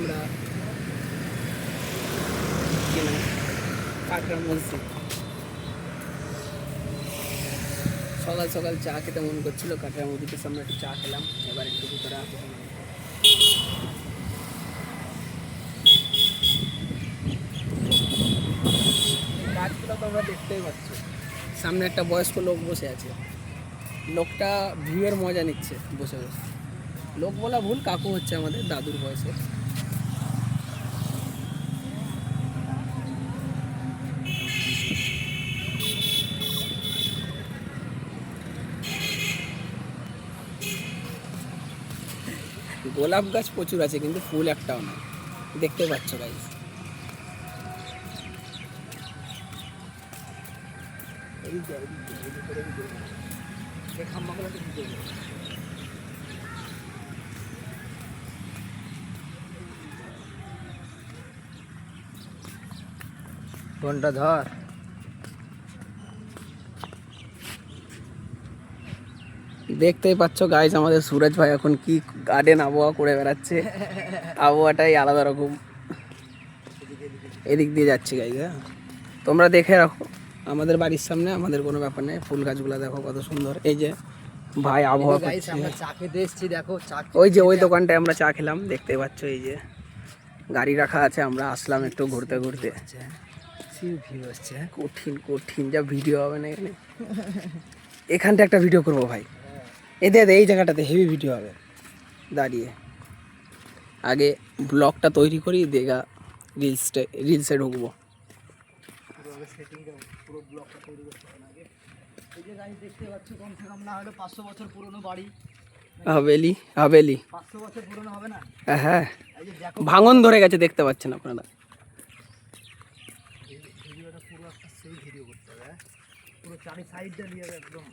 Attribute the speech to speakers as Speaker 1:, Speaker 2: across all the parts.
Speaker 1: আমরা কাটরা মসজিদ। সকাল সকাল চা খেতে মন করছিল, কাটরা মসজিদের সামনে একটু চা খেলাম। এবার একটু ভিতরে গাছগুলো তোমরা দেখতেই পাচ্ছ। সামনে একটা বয়স্ক লোক বসে আছে, লোকটা ভিউয়ের মজা নিচ্ছে বসে বসে। লোক বলা ভুল, কাকু হচ্ছে আমাদের দাদুর বয়সে। গোলাপ গাছ প্রচুর আছে কিন্তু ফুল একটাও না, দেখতে পাচ্ছ গাইস।
Speaker 2: কোনটা ধর?
Speaker 1: দেখতেই পাচ্ছ গাইস, আমাদের সুরজ ভাই এখন কি গার্ডেন আবহাওয়া করে বেড়াচ্ছে। আবহাওয়াটাই আলাদা রকম। এদিক দিয়ে যাচ্ছি গাইস। হ্যাঁ, তোমরা দেখে রাখো, আমাদের বাড়ির সামনে আমাদের কোনো ব্যাপার নেই। ফুল গাছগুলো দেখো কত সুন্দর। এই যে ভাই আবহাওয়া
Speaker 2: গাইস,
Speaker 1: করছে।
Speaker 2: আমরা চা খেতে এসেছি, দেখো চা।
Speaker 1: ওই যে ওই দোকানটায় আমরা চা খেলাম, দেখতে পাচ্ছ। এই যে গাড়ি রাখা আছে, আমরা আসলাম একটু ঘুরতে ঘুরতে।
Speaker 2: ভিউ আসছে।
Speaker 1: কঠিন কঠিন যা ভিডিও হবে না এখানে। এখানটা একটা ভিডিও করবো ভাই, এতে এই জায়গাটাতে হেভি ভিডিও হবে। দাঁড়িয়ে আগে ব্লগটা তৈরি করি, দেখা রিলসে ঢুকবো।
Speaker 2: পুরো ব্লকটা তৈরি করতে হবে আগে। এই যে গাইস দেখতে পাচ্ছ, কমসে কম না হলে 500 বছর পুরনো বাড়ি।
Speaker 1: হাভেলি হাভেলি
Speaker 2: 500 বছর পুরনো হবে না?
Speaker 1: হ্যাঁ,
Speaker 2: এই যে দেখো
Speaker 1: ভাঙন ধরে গেছে, দেখতে পাচ্ছেন আপনারা।
Speaker 2: ভিডিওটা পুরো একটা সেই ভিডিও করতে হবে। পুরো চারি সাইডটা নিয়ে একদম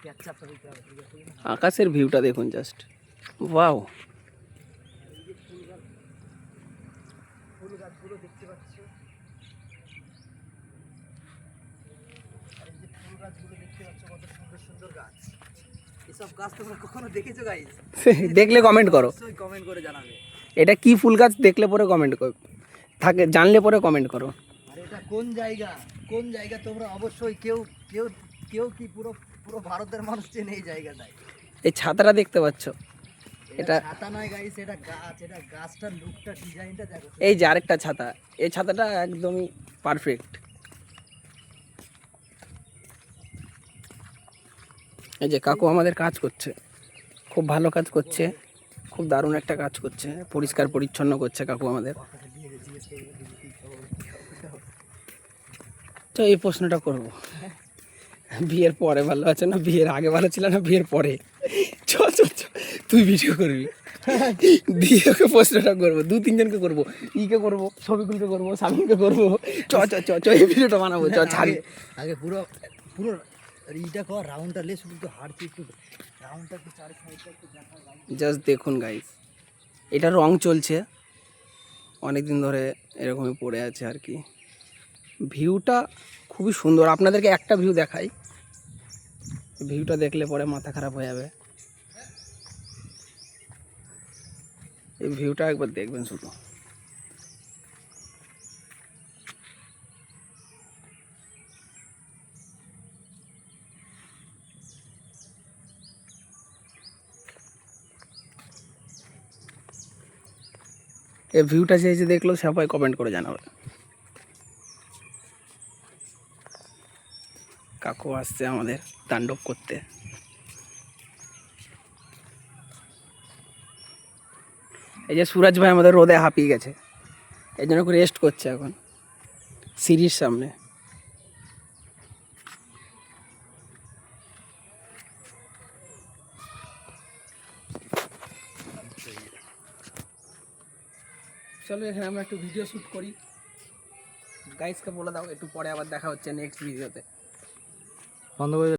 Speaker 2: ক্যাপচারটা দিতে হবে। ঠিক আছে,
Speaker 1: আকাশের ভিউটা দেখুন জাস্ট, ওয়াও।
Speaker 2: ফুল গাছগুলো দেখতে পাচ্ছ, আর এই যে ফুল গাছগুলো দেখতে পাচ্ছ, কত সুন্দর সুন্দর গাছ। এসব গাছ তোমরা কখনো দেখেছো গাইস?
Speaker 1: দেখলে কমেন্ট করো,
Speaker 2: অবশ্যই কমেন্ট করে জানাবে।
Speaker 1: এটা কি ফুল গাছ, দেখলে পরে কমেন্ট করো, থাকে জানলে পরে কমেন্ট করো।
Speaker 2: আর এটা কোন জায়গা, কোন জায়গা তোমরা অবশ্যই কেউ কেউ কেউ কি পুরো পুরো ভারতের মানুষ চেনে এই জায়গাটায়।
Speaker 1: এই ছাতাটা দেখতে পাচ্ছ,
Speaker 2: এটা
Speaker 1: এটা
Speaker 2: ছাতা নয় গাইস, এটা গাছ। এটা গাছটার লুকটা, ডিজাইনটা দেখো।
Speaker 1: এই যে আরেকটা ছাতা, এই ছাতাটা একদমই পারফেক্ট। এই যে কাকু আমাদের কাজ করছে, খুব ভালো কাজ করছে, খুব দারুণ একটা কাজ করছে, পরিষ্কার পরিচ্ছন্ন করছে কাকু আমাদের। তো এই প্রশ্নটা করব, বিয়ের পরে ভালো আছে না বিয়ের আগে ভালো ছিল না বিয়ের পরে? চ চ চ, তুই ভিডিও করবি, দিয়ে ওকে প্রশ্নটা করবো, 2-3 জনকে করবো, ইকে করবো, ছবিগুলোকে করবো, স্বামীকে করবো। চ চ চ চ, এই ভিডিওটা বানাবো, চ ছাড়ি।
Speaker 2: আগে পুরো পুরো এইটা কর, রাউন্ডটা লে, শুধু তো হাঁটছি একটু, রাউন্ডটা একটু চারি সাইডটা একটু দেখা।
Speaker 1: জাস্ট দেখুন গাইস, এটা রং চলছে অনেক দিন ধরে, এরকমই পড়ে আছে আর কি। ভিউটা খুবই সুন্দর, আপনাদেরকে একটা ভিউ দেখাই, ভিউটা দেখলে পরে মাথা খারাপ হয়ে যাবে। এই ভিউটা একবার দেখবেন শুধু। এই ভিউটা যে দেখলো সবাই কমেন্ট করে জানাবে। কাকু আসছে আমাদের তাণ্ডব করতে। এই যে সুরজ ভাই আমাদের রোদে হাঁপিয়ে গেছে, এই জন্য রেস্ট করছে এখন সিঁড়ির সামনে। চলো এখানে আমরা একটু ভিডিও শ্যুট করি। গাইসকে বলে দাও একটু পরে আবার দেখা হচ্ছে নেক্সট ভিডিওতে।
Speaker 2: বন্ধ করে